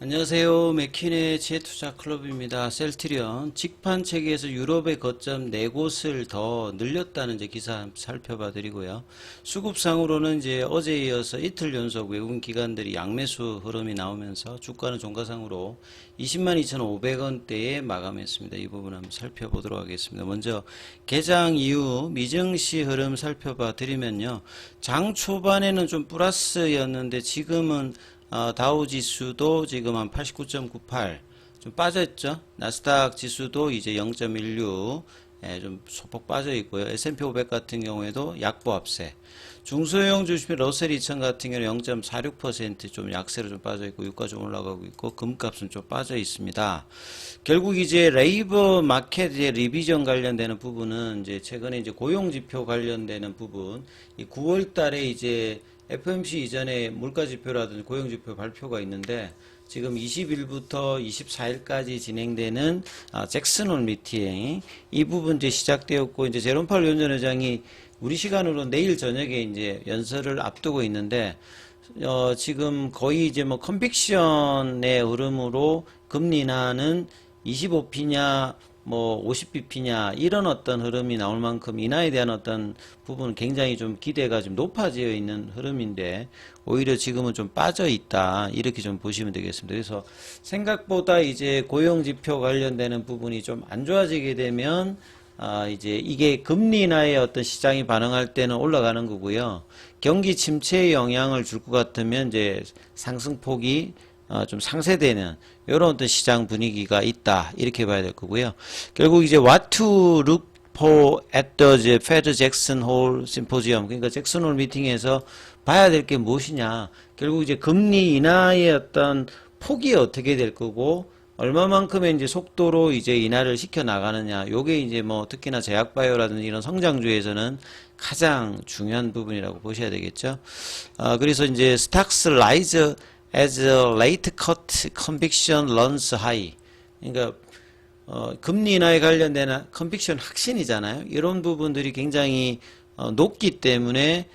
안녕하세요. 맥킨의 지혜투자클럽입니다. 셀트리온 직판 체계에서 유럽의 거점 4곳을 더 늘렸다는 이제 기사 살펴봐 드리고요. 수급상으로는 이제 어제에 이어서 이틀 연속 외국인 기관들이 양매수 흐름이 나오면서 주가는 종가상으로 202,500원대에 마감했습니다. 이 부분 한번 살펴보도록 하겠습니다. 먼저 개장 이후 미증시 흐름 살펴봐 드리면요. 장 초반에는 좀 플러스였는데 지금은 다우 지수도 지금 한 89.98 좀 빠졌죠. 나스닥 지수도 이제 0.16 좀 소폭 빠져 있고요. S&P 500 같은 경우에도 약보합세. 중소형 주식 러셀 2000 같은 경우는 0.46% 약세로 좀 빠져 있고 유가 좀 올라가고 있고 금값은 좀 빠져 있습니다. 결국 이제 레이버 마켓의 리비전 관련되는 부분은 이제 최근에 이제 고용 지표 관련되는 부분 이 9월 달에 이제 FOMC 이전에 물가지표라든지 고용지표 발표가 있는데 지금 20일부터 24일까지 진행되는 잭슨홀 미팅 이 부분 이제 시작되었고 이제 제롬 파월 연준 의장이 우리 시간으로 내일 저녁에 이제 연설을 앞두고 있는데 지금 거의 이제 뭐 컨빅션의 흐름으로 금리 인하는 25피냐 뭐 50bp냐 이런 어떤 흐름이 나올 만큼 인하에 대한 어떤 부분은 굉장히 좀 기대가 좀 높아져 있는 흐름인데 오히려 지금은 좀 빠져 있다 이렇게 좀 보시면 되겠습니다. 그래서 생각보다 이제 고용지표 관련되는 부분이 좀 안 좋아지게 되면 이제 이게 금리 인하에 어떤 시장이 반응할 때는 올라가는 거고요. 경기 침체에 영향을 줄 것 같으면 이제 상승폭이 좀 상쇄되는 이런 어떤 시장 분위기가 있다 이렇게 봐야 될 거고요. 결국 이제 what to look for at the Fed Jackson Hole Symposium 그러니까 잭슨 홀 미팅에서 봐야 될 게 무엇이냐. 결국 이제 금리 인하의 어떤 폭이 어떻게 될 거고 얼마만큼의 이제 속도로 이제 인하를 시켜 나가느냐. 요게 이제 뭐 특히나 제약바이오라든지 이런 성장주에서는 가장 중요한 부분이라고 보셔야 되겠죠. 그래서 이제 stocks rise as a late cut conviction runs high. 그러니까 금리 인하에 관련된 컨빅션 확신이잖아요. 이런 부분들이 굉장히 높기 때문에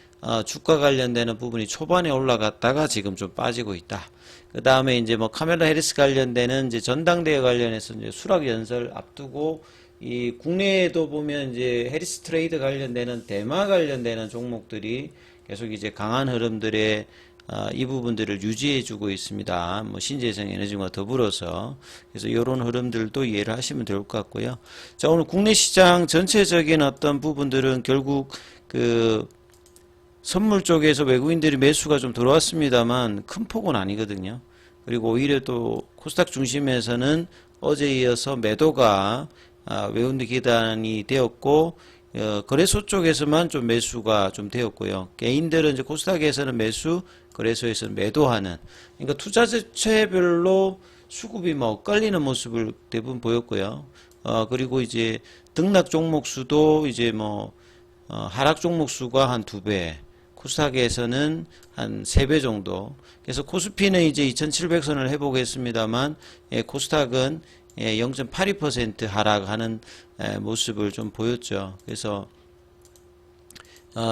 주가 관련되는 부분이 초반에 올라갔다가 지금 좀 빠지고 있다. 그 다음에 이제 뭐 카멜라 해리스 관련되는 이제 전당대회 관련해서 이제 수락 연설 앞두고 이 국내에도 보면 이제 해리스 트레이드 관련되는 대마 관련되는 종목들이 계속 이제 강한 흐름들의 이 부분들을 유지해주고 있습니다. 뭐 신재생 에너지와 더불어서 그래서 이런 흐름들도 이해를 하시면 될 것 같고요. 자, 오늘 국내 시장 전체적인 어떤 부분들은 결국 그 선물 쪽에서 외국인들이 매수가 좀 들어왔습니다만 큰 폭은 아니거든요. 그리고 오히려 또 코스닥 중심에서는 어제 이어서 매도가 외국인들 기단이 되었고 거래소 쪽에서만 좀 매수가 좀 되었고요. 개인들은 이제 코스닥에서는 매수, 거래소에서는 매도하는. 그러니까 투자주체별로 수급이 뭐 엇갈리는 모습을 대부분 보였고요. 그리고 이제 등락 종목 수도 이제 뭐 하락 종목 수가 한 2배, 코스닥에서는 한 3배 정도. 그래서 코스피는 이제 2700선을 해보겠습니다만 코스닥은 0.82% 하락하는 모습을 좀 보였죠. 그래서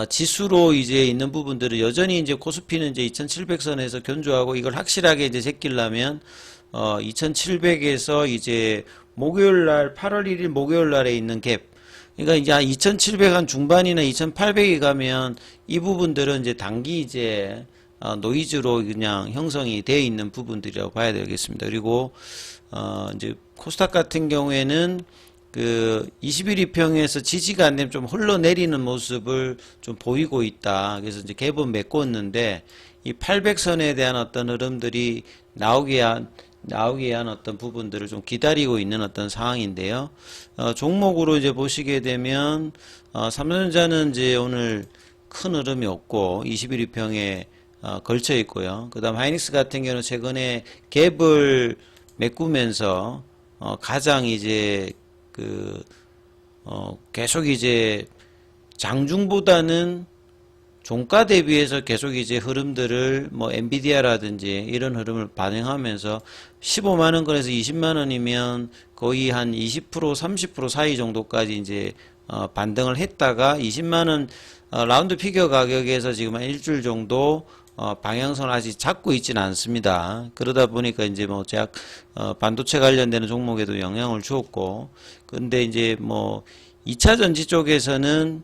지수로 이제 있는 부분들은 여전히 이제 코스피는 이제 2700선에서 견조하고 이걸 확실하게 이제 제끼려면 2700에서 이제 목요일 날 8월 1일 목요일 날에 있는 갭 그러니까 이제 2700 한 중반이나 2800이 가면 이 부분들은 이제 단기 이제 노이즈로 그냥 형성이 되어 있는 부분들이라고 봐야 되겠습니다. 그리고 이제 코스닥 같은 경우에는 그 21이평에서 지지가 안 되면 좀 흘러내리는 모습을 좀 보이고 있다. 그래서 이제 갭은 메꿨는데 이 800선에 대한 어떤 흐름들이 나오게 한 어떤 부분들을 좀 기다리고 있는 어떤 상황인데요. 종목으로 이제 보시게 되면 삼성전자는 이제 오늘 큰 흐름이 없고 21이평에 걸쳐 있고요. 그다음 하이닉스 같은 경우는 최근에 갭을 메꾸면서 가장 이제 계속 이제 장중보다는 종가 대비해서 계속 이제 흐름들을 뭐 엔비디아라든지 이런 흐름을 반영하면서 15만원권에서 20만원이면 거의 한 20% 30% 사이 정도까지 이제 반등을 했다가 20만원 라운드 피겨 가격에서 지금 한 일주일 정도 방향성을 아직 잡고 있지는 않습니다. 그러다 보니까 이제 뭐 반도체 관련되는 종목에도 영향을 주었고, 근데 이제 뭐 2차 전지 쪽에서는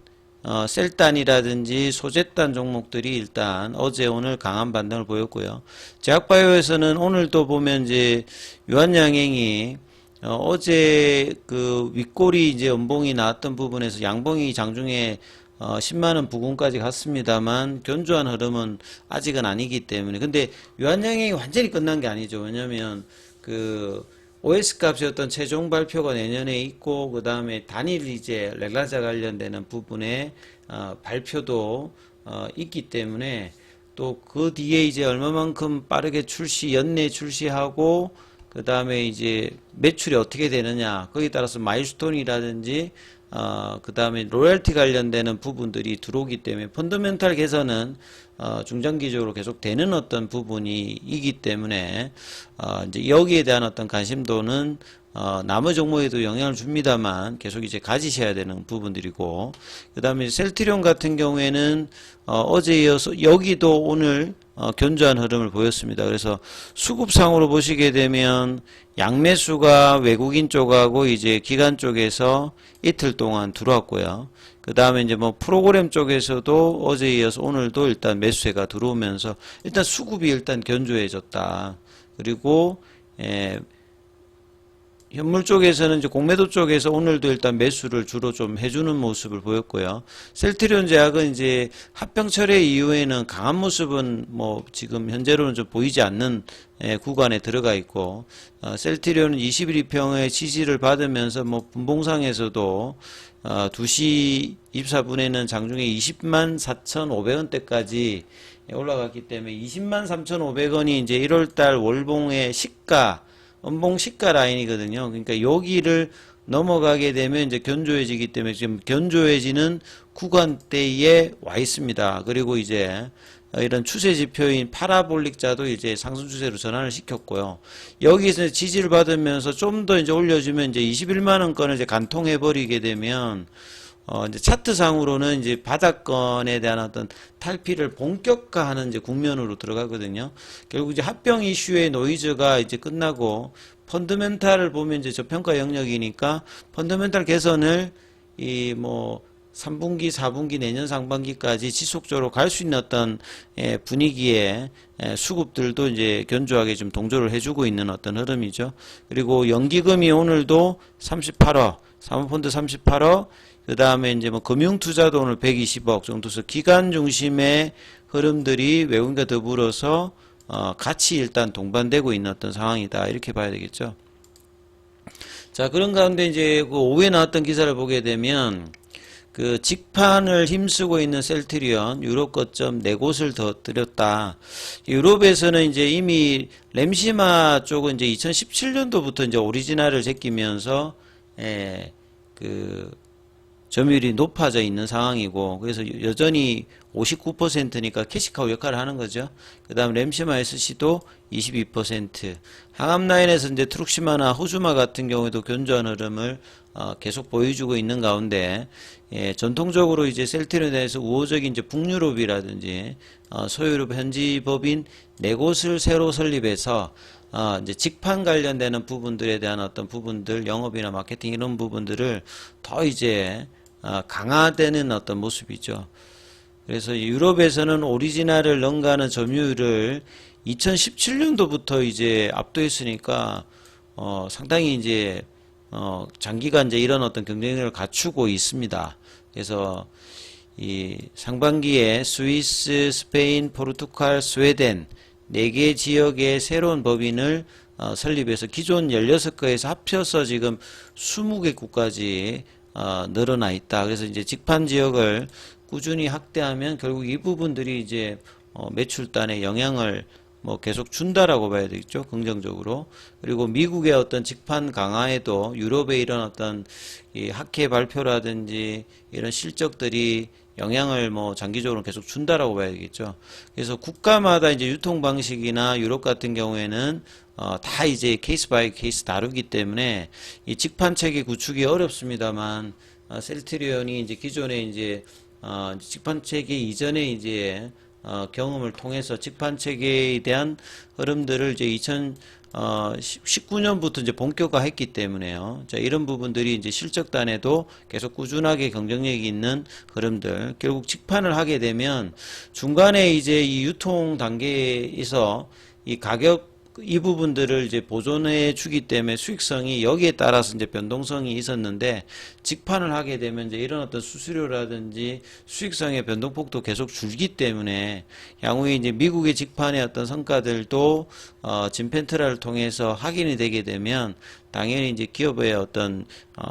셀단이라든지 소재단 종목들이 일단 어제 오늘 강한 반등을 보였고요. 제약바이오에서는 오늘도 보면 이제 유한양행이 어제 그 윗골이 이제 연봉이 나왔던 부분에서 양봉이 장중에 10만원 부근까지 갔습니다만 견조한 흐름은 아직은 아니기 때문에, 근데 유한양행이 완전히 끝난 게 아니죠. 왜냐면 그 OS 값이었던 최종 발표가 내년에 있고, 그 다음에 단일 이제 렐라자 관련되는 부분에 발표도 있기 때문에, 또 그 뒤에 이제 얼마만큼 빠르게 연내 출시하고, 그 다음에 이제 매출이 어떻게 되느냐, 거기에 따라서 마일스톤이라든지 그 다음에 로열티 관련되는 부분들이 들어오기 때문에 펀더멘탈 개선은 중장기적으로 계속 되는 어떤 부분이 이기 때문에 이제 여기에 대한 어떤 관심도는 나머지 종목에도 영향을 줍니다만 계속 이제 가지셔야 되는 부분들이고, 그 다음에 셀트리온 같은 경우에는 어제 이어서 여기도 오늘 견조한 흐름을 보였습니다. 그래서 수급상으로 보시게 되면 양매수가 외국인 쪽하고 이제 기관 쪽에서 이틀 동안 들어왔고요. 그 다음에 이제 뭐 프로그램 쪽에서도 어제 이어서 오늘도 일단 매수세가 들어오면서 일단 수급이 일단 견조해졌다. 그리고 현물 쪽에서는 이제 공매도 쪽에서 오늘도 일단 매수를 주로 좀 해주는 모습을 보였고요. 셀트리온 제약은 이제 합병철회 이후에는 강한 모습은 뭐 지금 현재로는 좀 보이지 않는 구간에 들어가 있고, 셀트리온은 21평의 지지를 받으면서 뭐 분봉상에서도 2시 24분에는 장중에 20만 4,500원대까지 올라갔기 때문에 20만 3,500원이 이제 1월달 월봉의 시가 연봉 시가 라인이거든요. 그러니까 여기를 넘어가게 되면 이제 견조해지기 때문에 지금 견조해지는 구간대에 와 있습니다. 그리고 이제 이런 추세 지표인 파라볼릭자도 이제 상승 추세로 전환을 시켰고요. 여기서 지지를 받으면서 좀 더 이제 올려주면 이제 21만 원권을 이제 간통해 버리게 되면 이제 차트상으로는 이제 바닥권에 대한 어떤 탈피를 본격화하는 이제 국면으로 들어가거든요. 결국 이제 합병 이슈의 노이즈가 이제 끝나고 펀더멘탈을 보면 이제 저평가 영역이니까 펀더멘탈 개선을 이 뭐 3분기, 4분기, 내년 상반기까지 지속적으로 갈 수 있는 어떤 분위기에 수급들도 이제 견조하게 좀 동조를 해주고 있는 어떤 흐름이죠. 그리고 연기금이 오늘도 38억, 사모펀드 38억, 그 다음에 이제 뭐 금융투자도 오늘 120억 정도서 기관 중심의 흐름들이 외국인과 더불어서 같이 일단 동반되고 있는 어떤 상황이다, 이렇게 봐야 되겠죠. 자, 그런 가운데 이제 그 오후에 나왔던 기사를 보게 되면 그 직판을 힘쓰고 있는 셀트리온 유럽 거점 4곳을 더 들였다. 유럽에서는 이제 이미 램시마 쪽은 이제 2017년도부터 이제 오리지널을 제끼면서 그 점유율이 높아져 있는 상황이고, 그래서 여전히 59%니까 캐시카우 역할을 하는 거죠. 그 다음 램시마 SC도 22%, 항암라인에서 이제 트룩시마나 호주마 같은 경우에도 견조한 흐름을 계속 보여주고 있는 가운데, 전통적으로 이제 셀트리온에 대해서 우호적인 이제 북유럽이라든지 소유럽 현지 법인 4곳을 새로 설립해서 이제 직판 관련되는 부분들에 대한 어떤 부분들, 영업이나 마케팅 이런 부분들을 더 이제 강화되는 어떤 모습이죠. 그래서 유럽에서는 오리지널을 능가하는 점유율을 2017년도부터 이제 압도했으니까 상당히 이제 장기간 이제 이런 어떤 경쟁력을 갖추고 있습니다. 그래서 이 상반기에 스위스, 스페인, 포르투갈, 스웨덴 4개 지역의 새로운 법인을 설립해서 기존 16개에서 합쳐서 지금 20개국까지 늘어나 있다. 그래서 이제 직판 지역을 꾸준히 확대하면 결국 이 부분들이 이제 매출단에 영향을 뭐 계속 준다라고 봐야 되겠죠. 긍정적으로. 그리고 미국의 어떤 직판 강화에도 유럽의 이런 어떤 이 학회 발표라든지 이런 실적들이 영향을 뭐 장기적으로 계속 준다라고 봐야 되겠죠. 그래서 국가마다 이제 유통 방식이나 유럽 같은 경우에는 다 이제 케이스 바이 케이스 다루기 때문에 이 직판 체계 구축이 어렵습니다만 셀트리온이 이제 기존에 이제 직판 체계 이전에 이제 경험을 통해서 직판 체계에 대한 흐름들을 이제 2019년부터 이제 본격화했기 때문에요. 자, 이런 부분들이 이제 실적단에도 계속 꾸준하게 경쟁력이 있는 흐름들. 결국 직판을 하게 되면 중간에 이제 이 유통 단계에서 이 가격 이 부분들을 이제 보존해 주기 때문에 수익성이 여기에 따라서 이제 변동성이 있었는데, 직판을 하게 되면 이제 이런 어떤 수수료라든지 수익성의 변동폭도 계속 줄기 때문에 향후에 이제 미국의 직판의 어떤 성과들도 진펜트라를 통해서 확인이 되게 되면 당연히 이제 기업의 어떤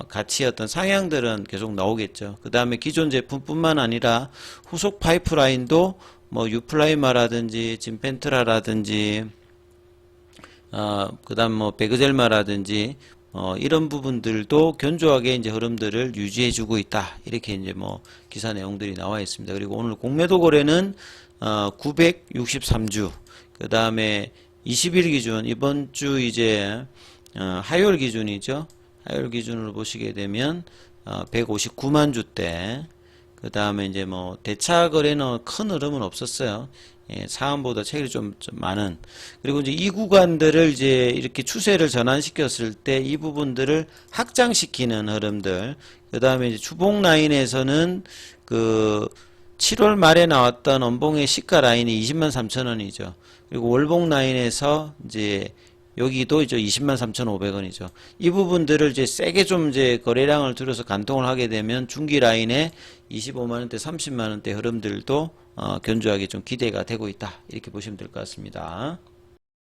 가치 어떤 상향들은 계속 나오겠죠. 그 다음에 기존 제품뿐만 아니라 후속 파이프라인도 뭐 유플라이마라든지 진펜트라라든지 그 다음 뭐 베그젤마라든지 이런 부분들도 견조하게 이제 흐름들을 유지해주고 있다. 이렇게 이제 뭐 기사 내용들이 나와 있습니다. 그리고 오늘 공매도 거래는 963주, 그 다음에 20일 기준, 이번 주 이제 화요일 기준이죠. 화요일 기준으로 보시게 되면 159만 주대. 그 다음에 이제 뭐 대차 거래는 큰 흐름은 없었어요. 예, 상한보다 체결이 좀 많은. 그리고 이제 이 구간들을 이제 이렇게 추세를 전환시켰을 때 이 부분들을 확장시키는 흐름들. 그 다음에 이제 주봉 라인에서는 그 7월 말에 나왔던 원봉의 시가 라인이 20만 3천 원이죠. 그리고 월봉 라인에서 이제 여기도 이제 20만 3,500원이죠. 이 부분들을 이제 세게 좀 이제 거래량을 들여서 간통을 하게 되면 중기 라인에 25만원대, 30만원대 흐름들도 견조하게 좀 기대가 되고 있다. 이렇게 보시면 될 것 같습니다.